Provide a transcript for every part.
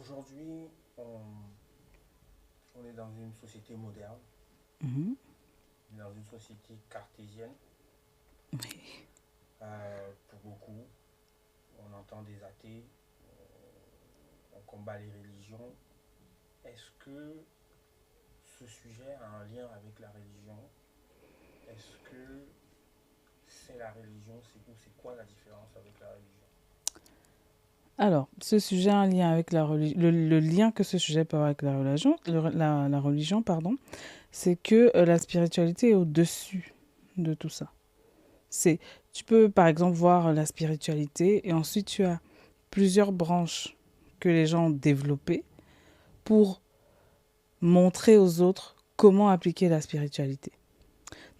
Aujourd'hui, on est dans une société moderne, Mhm. dans une société cartésienne. Oui. Pour beaucoup, on entend des athées, on combat les religions. Est-ce que ce sujet a un lien avec la religion? Est-ce que c'est la religion? Ou c'est quoi la différence avec la religion? Alors, ce sujet a un lien avec la religion. Le lien que ce sujet peut avoir avec la religion, la religion, pardon, c'est que la spiritualité est au-dessus de tout ça. C'est, tu peux par exemple voir la spiritualité et ensuite tu as plusieurs branches que les gens ont développées pour montrer aux autres comment appliquer la spiritualité.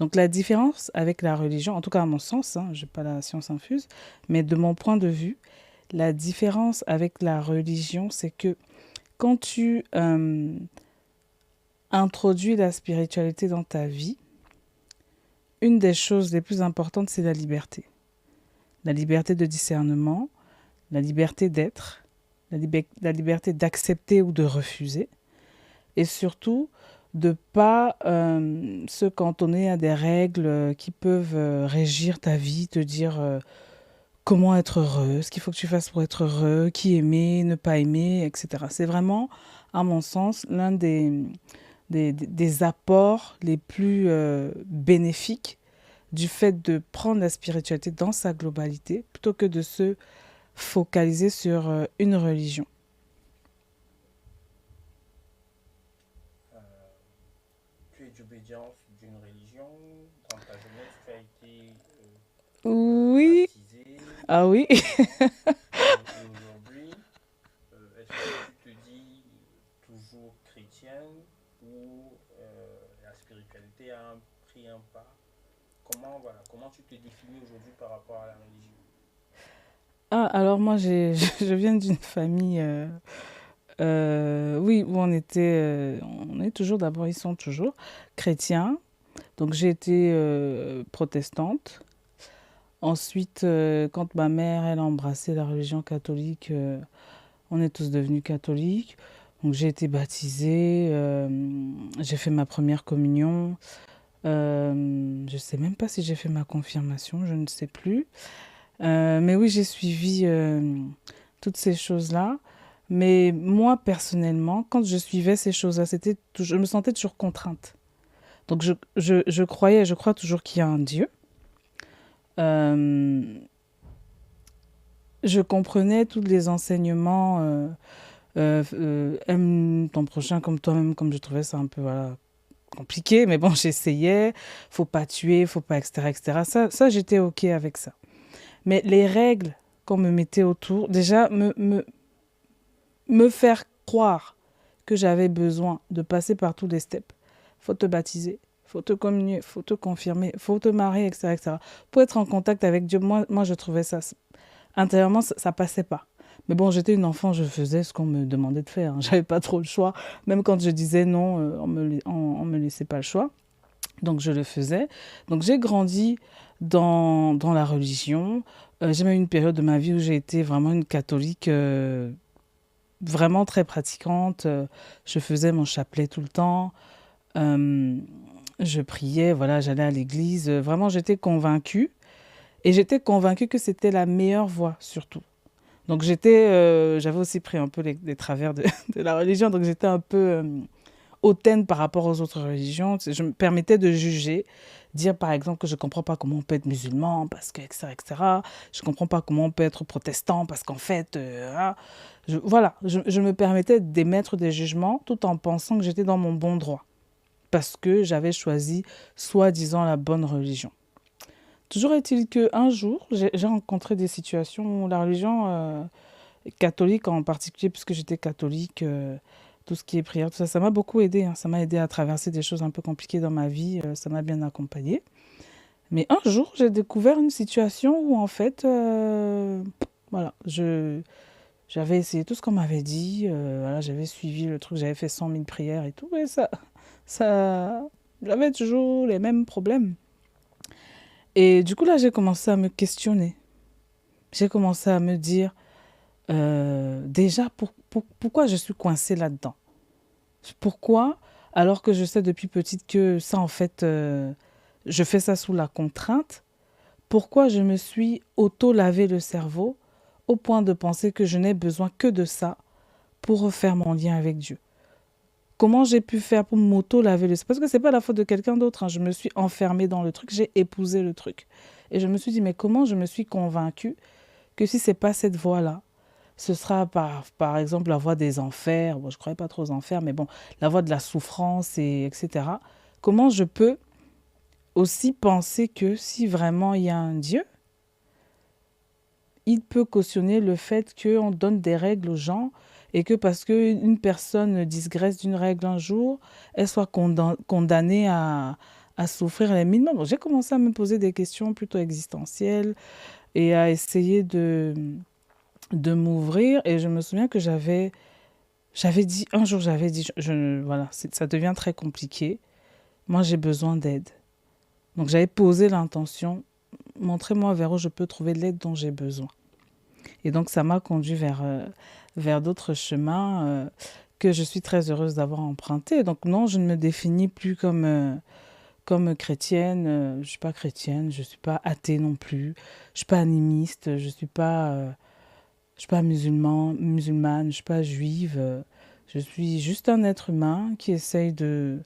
Donc la différence avec la religion, en tout cas à mon sens, hein, je n'ai pas la science infuse, mais de mon point de vue, la différence avec la religion, c'est que quand tu introduis la spiritualité dans ta vie, une des choses les plus importantes, c'est la liberté. La liberté de discernement, la liberté d'être, la liberté d'accepter ou de refuser, et surtout de ne pas se cantonner à des règles qui peuvent régir ta vie, te dire comment être heureux, ce qu'il faut que tu fasses pour être heureux, qui aimer, ne pas aimer, etc. C'est vraiment, à mon sens, l'un des apports les plus bénéfiques du fait de prendre la spiritualité dans sa globalité plutôt que de se focaliser sur une religion. Euh, Tu es d'obédience d'une religion. Dans ta jeunesse, tu as été Oui, baptisé, ah oui. musulman. Et aujourd'hui, est-ce que tu te dis toujours chrétienne ou la spiritualité a pris un pas? Comment tu te définis aujourd'hui par rapport à la religion? Ah, alors moi, je viens d'une famille, oui, où on est toujours, d'abord, ils sont toujours chrétiens. Donc j'ai été protestante. Ensuite, quand ma mère, elle a embrassé la religion catholique, on est tous devenus catholiques. Donc j'ai été baptisée, j'ai fait ma première communion. Je sais même pas si j'ai fait ma confirmation, je ne sais plus. Mais oui, j'ai suivi toutes ces choses-là. Mais moi, personnellement, quand je suivais ces choses-là, je me sentais toujours contrainte. Donc je croyais, je crois toujours qu'il y a un Dieu. Euh, je comprenais tous les enseignements. Aime ton prochain comme toi-même, comme je trouvais ça un peu voilà, compliqué. Mais bon, j'essayais. Faut pas tuer, faut pas, etc. etc. Ça j'étais OK avec ça. Mais les règles qu'on me mettait autour, déjà, me faire croire que j'avais besoin de passer par tous les steps. Faut te baptiser, faut te communier, faut te confirmer, faut te marier, etc., etc. Pour être en contact avec Dieu, moi je trouvais ça, intérieurement, ça passait pas. Mais bon, j'étais une enfant, je faisais ce qu'on me demandait de faire. Hein. J'avais pas trop le choix. Même quand je disais non, on me laissait pas le choix. Donc je le faisais. Donc j'ai grandi dans la religion. J'ai même eu une période de ma vie où j'ai été vraiment une catholique vraiment très pratiquante. Je faisais mon chapelet tout le temps. Euh, je priais, voilà, j'allais à l'église. Vraiment, j'étais convaincue. Et j'étais convaincue que c'était la meilleure voie, surtout. Donc j'avais aussi pris un peu les travers de la religion. Donc j'étais un peu hautaine par rapport aux autres religions. Je me permettais de juger, dire par exemple que je ne comprends pas comment on peut être musulman, parce que, etc., etc. Je ne comprends pas comment on peut être protestant, parce qu'en fait, voilà, je me permettais d'émettre des jugements tout en pensant que j'étais dans mon bon droit, parce que j'avais choisi soi-disant la bonne religion. Toujours est-il qu'un jour, j'ai rencontré des situations où la religion catholique en particulier, puisque j'étais catholique, tout ce qui est prière, tout ça, ça m'a beaucoup aidé. Hein. Ça m'a aidé à traverser des choses un peu compliquées dans ma vie. Ça m'a bien accompagnée. Mais un jour, j'ai découvert une situation où, en fait, voilà, j'avais essayé tout ce qu'on m'avait dit. Voilà, j'avais suivi le truc, j'avais fait 100 000 prières et tout. Et ça, j'avais toujours les mêmes problèmes. Et du coup, là, j'ai commencé à me questionner. J'ai commencé à me dire, Déjà, pourquoi je suis coincée là-dedans? Pourquoi, alors que je sais depuis petite que ça, en fait, je fais ça sous la contrainte, pourquoi je me suis auto-lavé le cerveau au point de penser que je n'ai besoin que de ça pour refaire mon lien avec Dieu? Comment j'ai pu faire pour m'auto-laver le cerveau? Parce que c'est pas la faute de quelqu'un d'autre, hein. Je me suis enfermée dans le truc, j'ai épousé le truc. Et je me suis dit, mais comment je me suis convaincue que si c'est pas cette voie-là, ce sera par exemple la voie des enfers. Bon, je ne croyais pas trop aux enfers, mais bon, la voie de la souffrance, etc. Comment je peux aussi penser que si vraiment il y a un Dieu, il peut cautionner le fait qu'on donne des règles aux gens et que parce qu'une personne digresse d'une règle un jour, elle soit condamnée à souffrir les minimums. Bon, j'ai commencé à me poser des questions plutôt existentielles et à essayer de m'ouvrir. Et je me souviens que j'avais dit, un jour j'avais dit, voilà, ça devient très compliqué. Moi j'ai besoin d'aide. Donc j'avais posé l'intention, montrez-moi vers où je peux trouver l'aide dont j'ai besoin. Et donc ça m'a conduit vers d'autres chemins que je suis très heureuse d'avoir empruntés. Donc non, je ne me définis plus comme chrétienne. Je ne suis pas chrétienne, je ne suis pas athée non plus. Je ne suis pas animiste, je suis pas musulmane, je ne suis pas juive. Je suis juste un être humain qui essaye de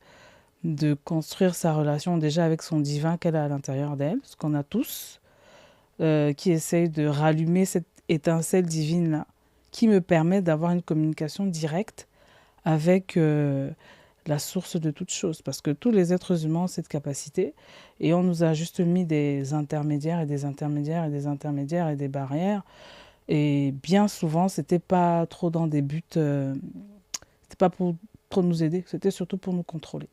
construire sa relation déjà avec son divin qu'elle a à l'intérieur d'elle, ce qu'on a tous, qui essaye de rallumer cette étincelle divine-là, qui me permet d'avoir une communication directe avec la source de toute chose. Parce que tous les êtres humains ont cette capacité, et on nous a juste mis des intermédiaires et des intermédiaires et des intermédiaires et des barrières. Et bien souvent, c'était pas trop dans des buts, c'était pas pour trop nous aider, c'était surtout pour nous contrôler.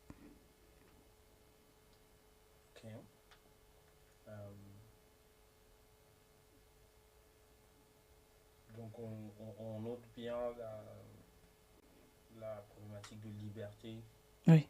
Ok. Euh, donc on note bien la problématique de liberté Oui.